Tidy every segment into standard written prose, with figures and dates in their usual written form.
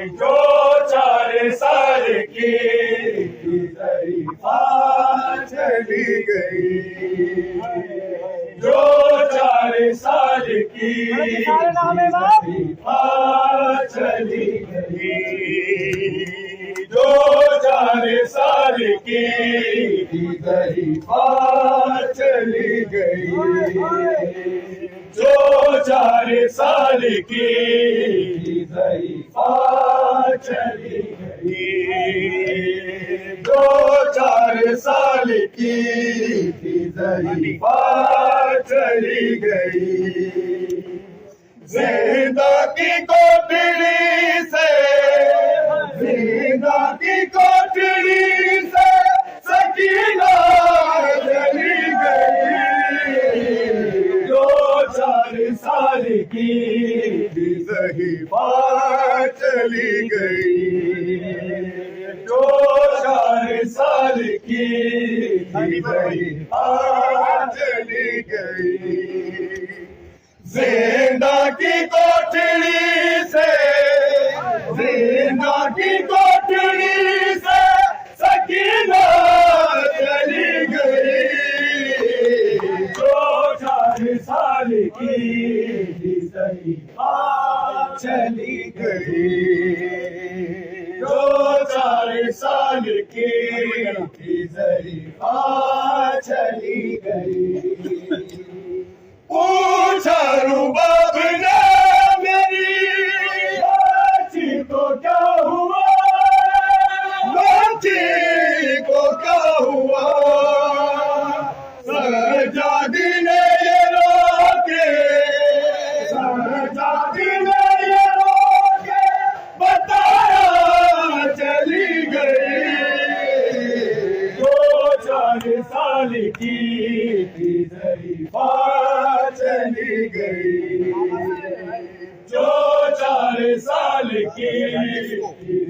जो 4 साल की शरीफा चली गई, जो 4 साल की शरीफा चली गई, जो 4 साल की शरीफा चली गई, जो 4 साल की शरीफा चली गई, जो 4 साल की शरीफा चली गई। जिंदा की कोठड़ी से, जिंदा की कोठड़ी से सकीना चली गई, जो 4 साल की शरीफा चली गई, जो 4 साल की शरीफा चली गई। जिंदा की कोठड़ी से, जिंदा की कोठड़ी से सकीना चली गई, जो 4 साल की शरीफा चली गई, जो 4 साल की शरीफा चली गई। पूछा रुबाब ने मेरी बच्ची को क्या हुआ, बच्ची को क्या हुआ, सरजादी ने ये रोके, सरजादी ने ये रोके बताया चली गई, जो 4 साल की शरीफा चली गई, जो 4 साल की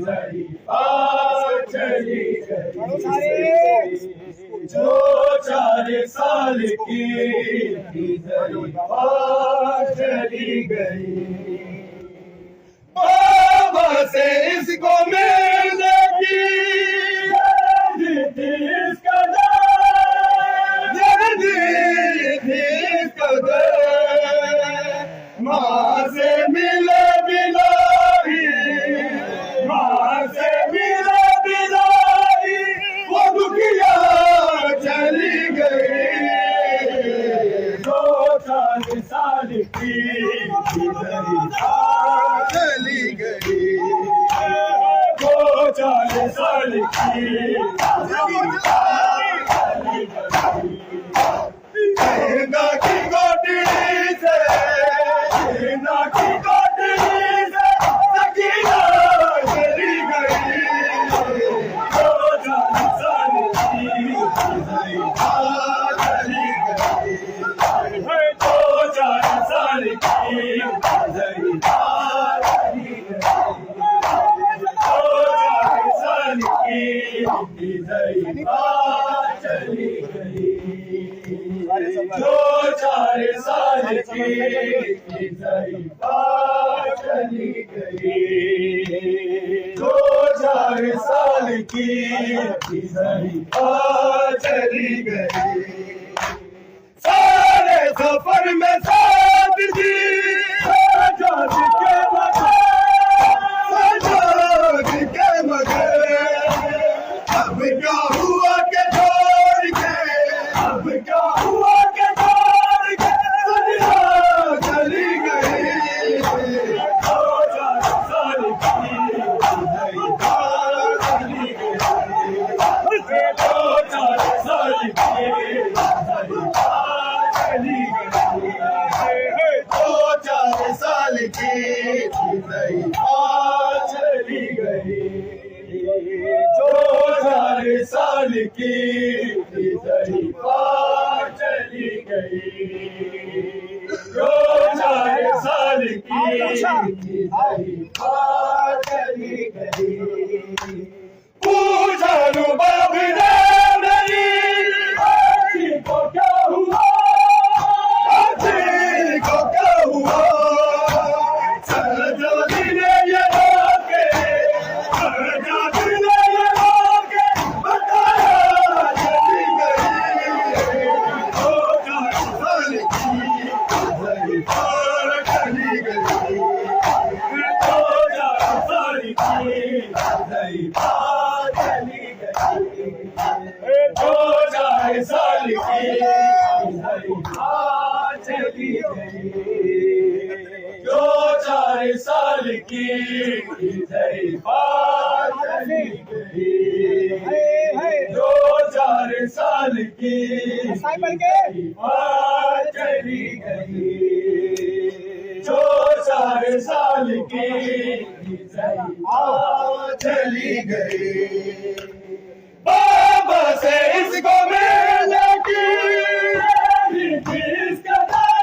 शरीफा चली गई, जो 4 साल की शरीफा चली गई। बाबा से इसको मिलने की इसका माँ से मिले बिना ही, माँ से मिले बिना ही वो दुखिया चली गई, जो 4 साल की शरीफा चली गई, जो 4 साल की शरीफा चली गई। जिंदा की कोठड़ी से, जिंदा की कोठड़ी से सकीना चली गई, जो 4 साल की शरीफा चली गई, जो 4 साल की शरीफा चली गई, जो 4 साल की शरीफा चली गई, जो 4 साल की शरीफा चली गई, जो 4 साल की शरीफा चली गई। सारे सफर में साथ दी सजाद के मगर, सजाद के मगर, अब क्या हुआ के छोड़ के, अब क्या हुआ के छोड़ के दुनिया चली गई, जो 4 साल की शरीफा चली गई, जो 4 साल की शरीफा चली गई, जो 4 साल की शरीफा चली गई, जो 4 साल की शरीफा चली गई, जो 4 साल की शरीफा चली गई। पूछा रुबाब ने मेरी बच्ची को क्या हुआ, बच्ची को क्या हुआ, सरजादी ने ये रोके, दो चार साल की चली गई, दो चार साल की चली गई, दो चार साल की चली गई, दो चार साल की चली गई। बाबा से इसको मिलने की किस कदर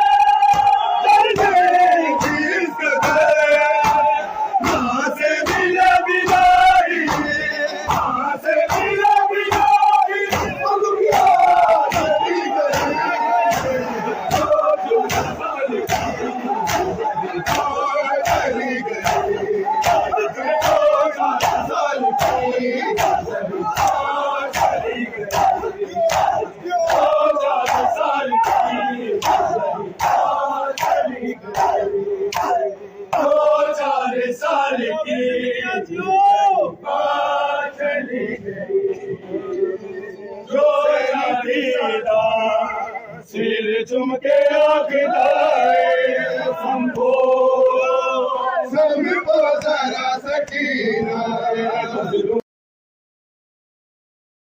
माँ से मिला बिदाई, माँ से मिला बिदाई, चली सिर चुम के आखिदाए संभो सबको जरा सकीना